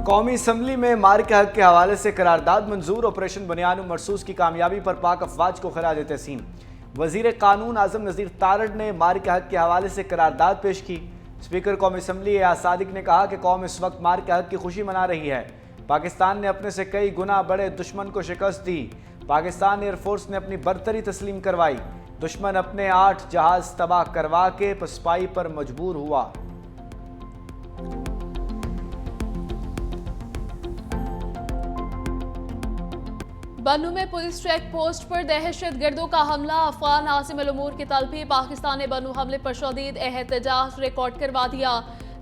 कौमी असम्बली में मार के हक के हवाले से करारदाद मंजूर। ऑपरेशन बनियान मरसूस की कामयाबी पर पाक अफवाज को खराज तहसीन। वजीर कानून आजम नज़ीर तारड़ ने मार के हक के हवाले से करारदाद पेश की। स्पीकर कौमी असम्बली एयाज सादिक ने कहा कि कौम इस वक्त मार के हक की खुशी मना रही है। पाकिस्तान ने अपने से कई गुना बड़े दुश्मन को शिकस्त दी। पाकिस्तान एयरफोर्स ने अपनी बरतरी तस्लीम करवाई। दुश्मन अपने 8 जहाज तबाह करवा के पसपाई पर मजबूर हुआ। बन्नू में पुलिस चेक पोस्ट पर दहशत गर्दों का हमला। अफगान आसिम अल उमूर की तलबी। पाकिस्तान ने बन्नू हमले पर शदीद एहतजाज रिकॉर्ड करवा दिया।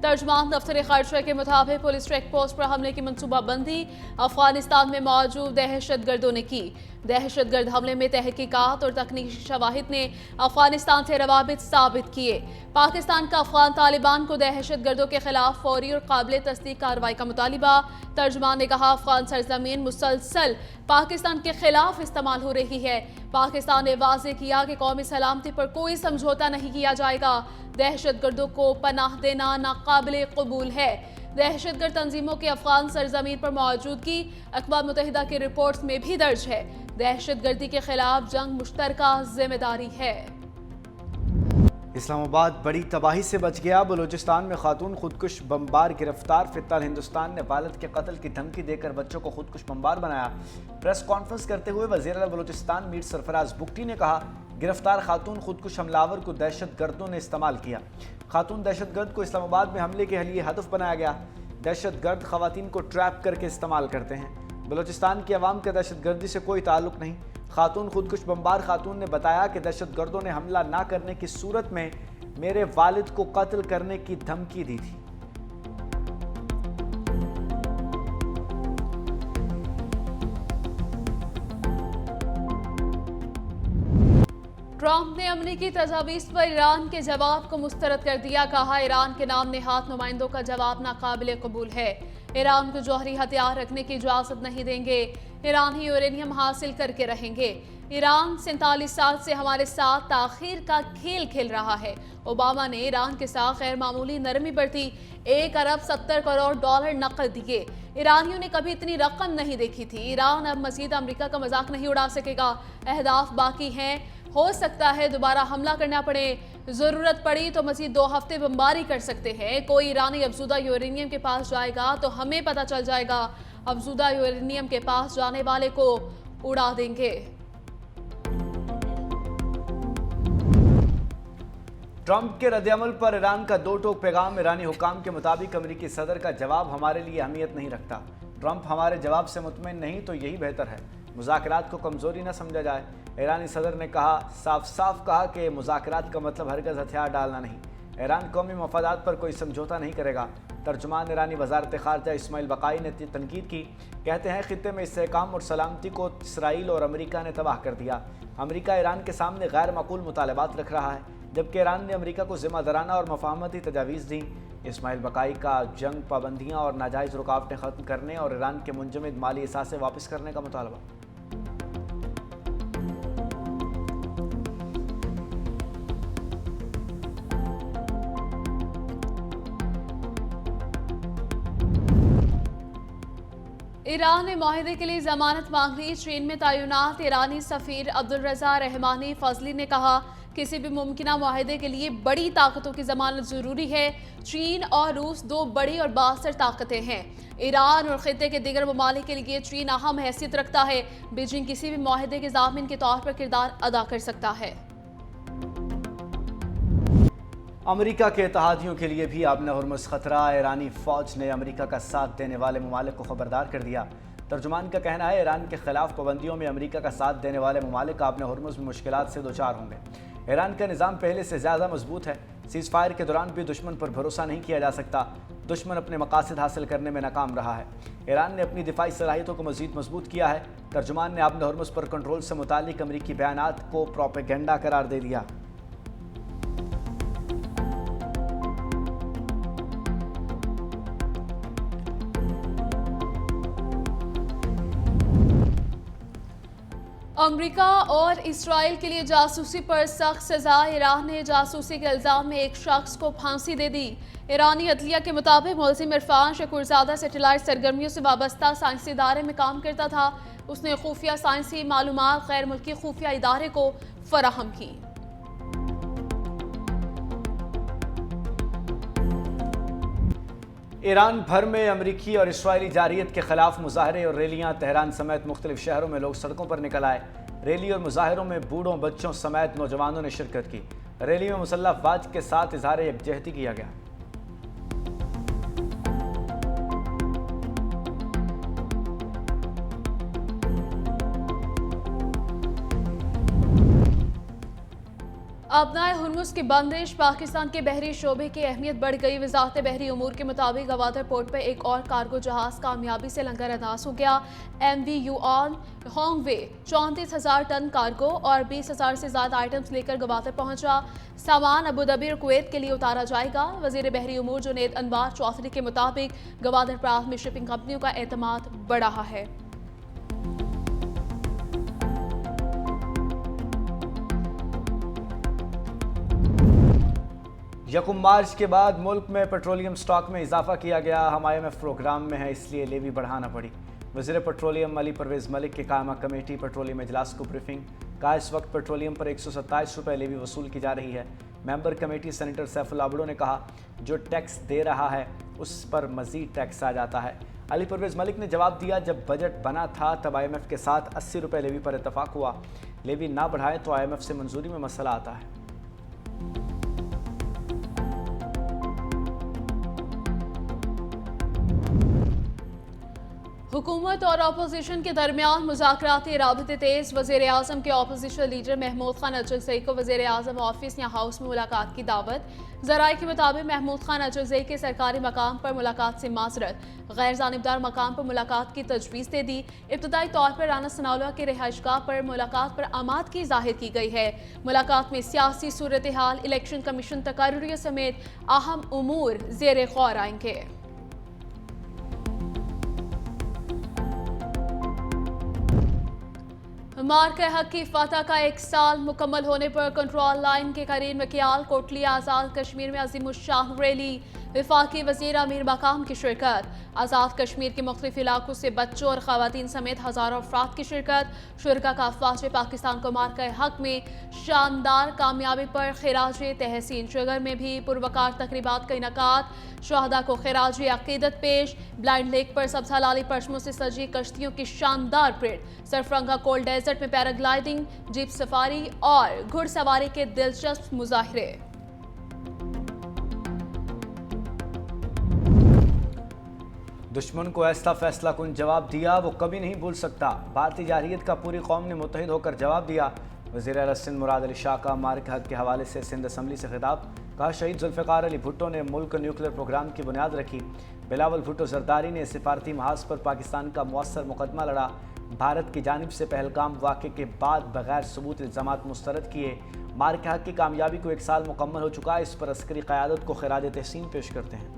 तर्जमान दफ्तर खर्चा के मुताबिक पुलिस चेक पोस्ट पर हमले की मनसूबाबंदी अफगानिस्तान में मौजूद दहशत गर्दों ने की। दहशत गर्द हमले में तहकीकात और तकनीकी शवाहिद ने अफगानिस्तान से रवाबित साबित किए। पाकिस्तान का अफगान तालिबान को दहशत गर्दों के खिलाफ फौरी और काबिल तस्दीक कार्रवाई का मुतालिबा। तर्जमान ने कहा, अफगान सरजमीन मुसलसल पाकिस्तान के खिलाफ इस्तेमाल हो रही है। पाकिस्तान ने वाज़ेह किया कि कौमी सलामती पर कोई समझौता नहीं किया जाएगा। दहशत गर्दों को पनाह देना नाकाबिल कबूल है। दहशतगर्द तंजीमों के अफगान सरजमीन पर मौजूदगी अक़वाम मुत्तहिदा की रिपोर्ट्स में भी दर्ज है। दहशतगर्दी के खिलाफ जंग मुश्तरका जिम्मेदारी है। इस्लामाबाद बड़ी तबाही से बच गया। बलूचिस्तान में खातून खुदकुश बमबार गिरफ्तार। फिलहाल हिंदुस्तान ने वालिद के कत्ल की धमकी देकर बच्चों को खुदकुश बमबार बनाया। प्रेस कॉन्फ्रेंस करते हुए वज़ीर आला बलूचिस्तान मीर सरफराज बुगटी ने कहा, गिरफ्तार खातून खुदकुश हमलावर को दहशत गर्दों ने इस्तेमाल किया। खातून दहशत गर्द को इस्लामाबाद में हमले के लिए हदफ बनाया गया। दहशत गर्द खवातीन को ट्रैप करके इस्तेमाल करते हैं। बलूचिस्तान की आवाम का दहशत गर्दी से कोई ताल्लुक नहीं। खातून खुदकुश बमबार खातून ने बताया कि दहशत गर्दों ने हमला ना करने की सूरत में मेरे वालिद को कत्ल करने की धमकी दी थी। ट्रंप ने अमरीकी तजावीज़ पर ईरान के जवाब को मुस्तरद कर दिया। कहा, ईरान के नाम नेहात नुमाइंदों का जवाब नाकाबिल कबूल है। ईरान को जौहरी हथियार रखने की इजाज़त नहीं देंगे। ईरान ही यूरेनियम हासिल करके रहेंगे। ईरान 47 साल से हमारे साथ ताखीर का खेल खेल रहा है। ओबामा ने ईरान के साथ गैर मामूली नरमी बरती। 1 अरब 70 करोड़ डॉलर नकद दिए। ईरानियों ने कभी इतनी रकम नहीं देखी थी। ईरान अब मजीद अमरीका का मजाक नहीं उड़ा सकेगा। अहदाफ बाकी हैं। हो सकता है दोबारा हमला करना पड़े। जरूरत पड़ी तो मजीद 2 हफ्ते बमबारी कर सकते हैं। कोई ईरानी अफजूदा यूरेनियम के पास जाएगा तो हमें पता चल जाएगा। अफजूदा यूरेनियम के पास जाने वाले को उड़ा देंगे। ट्रंप के रद्दअमल पर ईरान का 2 टोक पैगाम। ईरानी हुकाम के मुताबिक अमरीकी सदर का जवाब हमारे लिए अहमियत नहीं रखता। ट्रंप हमारे जवाब से मुतमईन नहीं तो यही बेहतर है। मुज़ाकरात को कमज़ोरी न समझा जाए। ईरानी सदर ने कहा, साफ साफ कहा कि मुज़ाकरात का मतलब हरगिज़ हथियार डालना नहीं। ईरान कौमी मफादात पर कोई समझौता नहीं करेगा। तर्जुमान ईरानी वज़ारत ख़ारजा इस्माइल बक़ाई ने तनकीद की। कहते हैं, खित्ते में इस्तेहकाम और सलामती को इसराइल और अमरीका ने तबाह कर दिया। अमरीका ईरान के सामने गैर माकूल मुतालबात रख रहा है, जबकि ईरान ने अमरीका को ज़िम्मेदाराना और मफाहमती तजावीज़ दी। इस्माइल बक़ाई का जंग, पाबंदियाँ और नाजायज़ रुकावटें ख़त्म करने और ईरान के मुंजमद माली असासे वापस करने का मुतालबा। ईरान ने माहिदे के लिए जमानत मांग ली। चीन में तैनात ईरानी सफीर अब्दुल रज़ा रहमानी फजली ने कहा, किसी भी मुमकिना माहिदे के लिए बड़ी ताकतों की जमानत जरूरी है। चीन और रूस 2 बड़ी और बासर ताकतें हैं। ईरान और खित्ते के दीगर ममालिक के लिए चीन अहम हैसियत रखता है। बीजिंग किसी भी माहिदे के ज़ामिन के तौर पर किरदार अदा कर सकता है। अमरीका के इत्तेहादियों के लिए भी आबना हुर्मुज़ खतरा। ईरानी फौज ने अमरीका का साथ देने वाले ममालिक को खबरदार कर दिया। तर्जुमान का कहना है, ईरान के खिलाफ पाबंदियों में अमरीका का साथ देने वाले ममालिक आबना हुर्मुज़ में मुश्किलात से दोचार होंगे। ईरान का निज़ाम पहले से ज़्यादा मजबूत है। सीज़ फायर के दौरान भी दुश्मन पर भरोसा नहीं किया जा सकता। दुश्मन अपने मकासद हासिल करने में नाकाम रहा है। ईरान ने अपनी दिफाई सलाहियतों को मज़ीद मजबूत किया है। तर्जुमान ने आबना हुर्मुज़ पर कंट्रोल से मुतालिक अमरीकी बयानात को प्रोपेगेंडा करार दे दिया। अमेरिका और इसराइल के लिए जासूसी पर सख्त सजा। ईरान ने जासूसी के इल्जाम में एक शख्स को फांसी दे दी। ईरानी अदलिया के मुताबिक मुलजिम इरफान शकूरजादा सैटेलाइट सरगर्मियों से वाबस्ता साइंसी इदारे में काम करता था। उसने खुफिया साइंसी मालूमात गैर मुल्की खुफिया इदारे को फराहम की। ईरान भर में अमरीकी और इसराइली जारियत के खिलाफ मुजाहरे और रैलियां। तेहरान समेत मुख्तलिफ शहरों में लोग सड़कों पर निकल आए। रैली और मुजाहरों में बूढ़ों, बच्चों समेत नौजवानों ने शिरकत की। रैली में मुसल्लह अफवाज के साथ इजहार यकजहती किया गया। अपनाए हुर्मुज की बंदिश, पाकिस्तान के बहरी शोबे की अहमियत बढ़ गई। वजारत बहरी उमूर के मुताबिक गवादर पोर्ट पर एक और कार्गो जहाज कामयाबी से लंगर अंदाज हो गया। MV युआन होंगवे 34,000 टन कार्गो और 20,000 से ज्यादा आइटम्स लेकर गवादर पहुंचा। सामान अबूधाबी और कुवैत के लिए उतारा जाएगा। वजीर बहरी उमूर जुनैद अनवार चौधरी के मुताबिक गवादर प्रांत में शिपिंग कंपनियों का एतमाद बढ़ रहा है। यकुम मार्च के बाद मुल्क में पेट्रोलियम स्टॉक में इजाफा किया गया। हम IMF प्रोग्राम में है, इसलिए लेवी बढ़ाना पड़ी। वज़ीर पेट्रोलियम अली परवेज़ मलिक के कायमा कमेटी पेट्रोलियम इजलास को ब्रीफिंग। कहा इस वक्त पेट्रोलियम पर 127 रुपये लेवी वसूल की जा रही है। मेंबर कमेटी सेनेटर सैफुल आबड़ो ने कहा जो टैक्स दे रहा है उस पर मजीद टैक्स आ जाता है। अली परवेज़ मलिक ने जवाब दिया जब बजट बना था तब IMF के साथ 80 रुपये लेवी पर इतफाक हुआ। लेवी ना बढ़ाए तो IMF से मंजूरी में मसला आता है। हुकूमत और अपोजिशन के दरमियान मुज़ाकराती राबते तेज। वज़ीर आज़म के अपोजिशन लीडर महमूद खान अजलजई को वज़ीर आज़म ऑफिस या हाउस में मुलाकात की दावत। ज़राए के मुताबिक महमूद खान अजलजई के सरकारी मकाम पर मुलाकात से माजरत, गैर जानिबदार मकाम पर मुलाकात की तजवीज़ दे दी। इब्तदाई तौर पर राना सनाउल्लाह के रिहाइशगाह पर मुलाकात पर आमादगी जाहिर की गई है। मुलाकात में सियासी सूरत हाल, इलेक्शन कमीशन तकर्रियों समेत अहम उमूर ज़ेर गौर आएंगे। मार्का हक की फतह का 1 साल मुकम्मल होने पर कंट्रोल लाइन के करीब मकियाल कोटली आज़ाद कश्मीर में अज़ीमुश्शान रैली। वफाकी वज़ीर अमीर मकाम की शिरकत। आज़ाद कश्मीर के मुख्तलिफ इलाकों से बच्चों और ख़वातीन समेत हज़ारों अफराद की शिरकत। शुरका का अफवाज पाकिस्तान को मार्का हक में शानदार कामयाबी पर खिराज तहसीन। शुगर में भी पुरवकार तकरीबात का इनकाद। शहदा को खिराज अकीदत पेश। ब्लाइंड लेक पर सब्ज़ हलाली परचमों से सजी कश्तियों की शानदार परेड। सरफरंगा कोल्ड डेजर्ट में पैराग्लाइडिंग, जीप सफारी और घुड़सवारी के दिलचस्प मुजाहरे। दुश्मन को ऐसा फैसला कुन जवाब दिया वो कभी नहीं भूल सकता। भारतीय जारियत का पूरी कौम ने मुत्तहिद होकर जवाब दिया। वज़ीर आला सिंध मुराद अली शाह का मार्क हक के हवाले से सिंध असम्बली से खिताब। कहा शहीद जुल्फ़िकार अली भुट्टो ने मुल्क न्यूक्लियर प्रोग्राम की बुनियाद रखी। बिलावल भुट्टो जरदारी ने सिफारती महाज पर पाकिस्तान का मुअस्सर मुकदमा लड़ा। भारत की जानिब से पहलगाम वाक़े के बाद बगैर सबूत इल्ज़ामात मुस्तरद किए। मार्क हक की कामयाबी को 1 साल मुकम्मल हो चुका है। इस पर अस्करी क़यादत को खिराज तहसीन पेश करते हैं।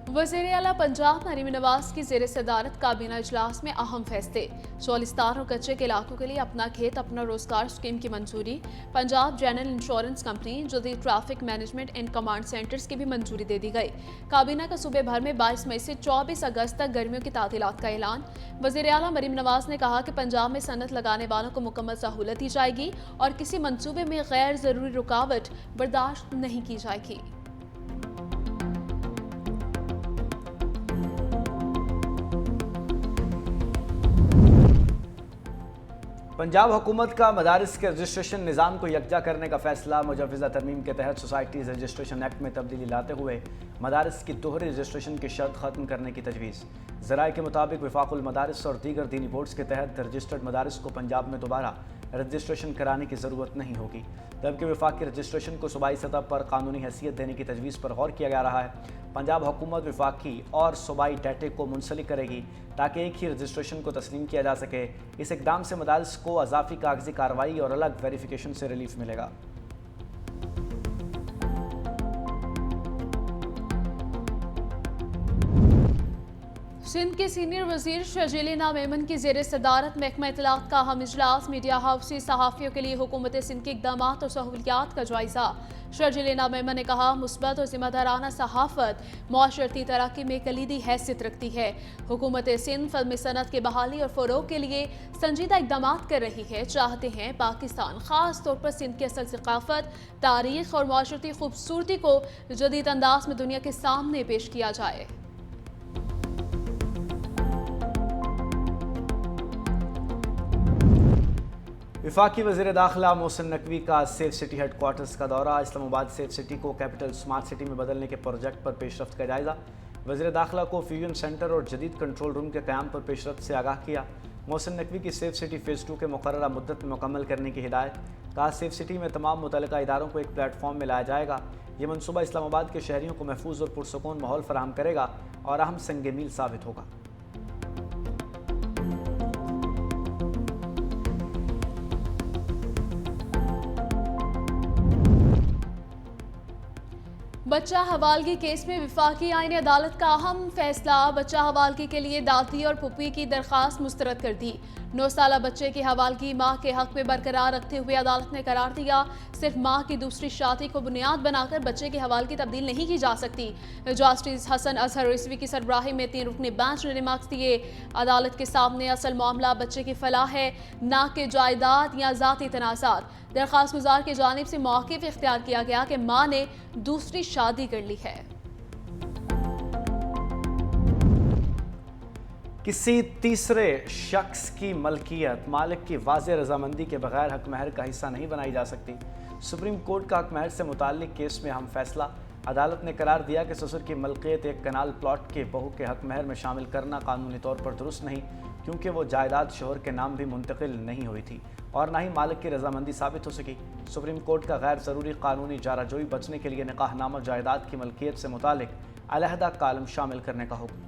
वज़ीर आला पंजाब नरीम नवाज की ज़ेर सदारत काबीना इजलास में अहम फैसले। चौलिस्तान और कच्चे के इलाकों के लिए अपना खेत अपना रोजगार स्कीम की मंजूरी। पंजाब जनरल इंश्योरेंस कंपनी, जदीद traffic management and command centres की भी मंजूरी दे दी गई। काबीना का सूबे भर में 22 मई से 24 अगस्त तक गर्मियों की तातीलात का ऐलान। वज़ीर आला मरीम नवाज ने कहा कि पंजाब में सनत लगाने वालों को मुकम्मल सहूलत दी जाएगी और किसी मंसूबे में गैर ज़रूरी रुकावट बर्दाश्त नहीं की जाएगी। पंजाब हुकूमत का मदारिस के रजिस्ट्रेशन निज़ाम को यकजा करने का फैसला। मुजव्वज़ा तरमीम के तहत सोसाइटीज़ रजिस्ट्रेशन एक्ट में तब्दीली लाते हुए मदारिस की दोहरी रजिस्ट्रेशन की शर्त ख़त्म करने की तजवीज़। ज़राए के मुताबिक वफाकुल मदारिस और दीगर दीनी बोर्ड्स के तहत रजिस्टर्ड मदारिस को पंजाब में दोबारा रजिस्ट्रेशन कराने की ज़रूरत नहीं होगी, जबकि वफाकी रजिस्ट्रेशन को सूबाई सतह पर कानूनी हैसियत देने की तजवीज़ पर गौर किया जा रहा है। पंजाब हुकूमत वफाकी और सूबाई डाटे को मुंसलिक करेगी ताकि एक ही रजिस्ट्रेशन को तस्लीम किया जा सके। इस इकदाम से मदारिस को अजाफी कागजी कार्रवाई और अलग वेरिफिकेशन से रिलीफ मिलेगा। सिंध के सीनियर वजीर शर्जीला मेमन की जेर सदारत महकमा इत्तलात का अहम इजलास। मीडिया हाउस से सहाफ़ियों के लिए हुकूमत सिंध के इकदाम और सहूलियात का जायजा। शर्जीला मेमन ने कहा, मुस्बत और जिम्मेदाराना सहाफ़त माशरती तरक्की में कलीदी हैसियत रखती है। हुकूमत सिंध फ़िल्म सनत की बहाली और फ़रोग के लिए संजीदा इकदाम कर रही है। चाहते हैं पाकिस्तान ख़ास तौर पर सिंध की असल सकाफ़त, तारीख़ और माशरती खूबसूरती को जदीद अंदाज में दुनिया के सामने पेश किया जाए। वफाकी वज़ीर दाखिला मोहसिन नकवी का सेफ सिटी हेडक्वार्टर्स का दौरा। इस्लामाबाद सेफ सिटी को कैपिटल स्मार्ट सिटी में बदलने के प्रोजेक्ट पर पेशरफ्त का जायजा। वज़ीर दाखिला को फ्यूजन सेंटर और जदीद कंट्रोल रूम के क़याम पर पेशरफ्त से आगाह किया। मोहसिन नकवी की सेफ सिटी फ़ेज़ 2 के मुकर्ररा मुद्दत में मुकम्मल करने की हिदायत। कहा, सेफ सिटी में तमाम मुतल्लिका इदारों को एक प्लेटफॉर्म में लाया जाएगा। ये मनसूबा इस्लामाबाद के शहरियों को महफूज और पुरसकून माहौल फराहम करेगा और अहम संग मील साबित होगा। बच्चा हवालगी केस में विफाकी आईन अदालत का अहम फैसला। बच्चा हवालगी के लिए दादी और पुप्पी की दरख्वास्त मुस्तरद कर दी। 9 साला बच्चे की हवालगी माँ के हक में बरकरार रखते हुए अदालत ने करार दिया, सिर्फ माँ की दूसरी शादी को बुनियाद बनाकर बच्चे की हवालगी तब्दील नहीं की जा सकती। जस्टिस हसन अजहर रिजवी की सरबराही में 3 रुकनी बेंच ने रिमार्क्स दिए। अदालत के सामने असल मामला बच्चे की फलाह है, ना कि जायदाद या ज़ाती तनाज़ात। दरख्वास्त गुजार की जानिब से मौक़िफ़ इख्तियार किया गया कि माँ ने दूसरी शादी कर ली है। किसी तीसरे शख्स की मलकियत मालिक की वाज़ेह रजामंदी के बगैर हक महर का हिस्सा नहीं बनाई जा सकती। सुप्रीम कोर्ट का हक महर से मुताल्लिक केस में अहम फैसला। अदालत ने करार दिया कि ससुर की मलकियत एक कनाल प्लॉट के बहू के हक महर में शामिल करना कानूनी तौर पर दुरुस्त नहीं, क्योंकि वो जायदाद शोहर के नाम भी मुंतकिल नहीं हुई थी और ना ही मालिक की रजामंदी साबित हो सकी। सुप्रीम कोर्ट का गैर ज़रूरी कानूनी जाराजोई बचने के लिए निकाहनामा जायदाद की मलकियत से मुतालिक अलहदा कालम शामिल करने का हुक्म।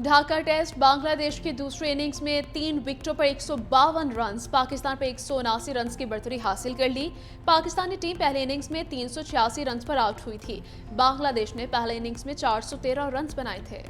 ढाका टेस्ट बांग्लादेश की दूसरी इनिंग्स में 3 विकेटों पर 152 रन, पाकिस्तान पर 179 रन की बढ़तरी हासिल कर ली। पाकिस्तानी टीम पहले इनिंग्स में 386 रन पर आउट हुई थी। बांग्लादेश ने पहले इनिंग्स में 413 रन बनाए थे।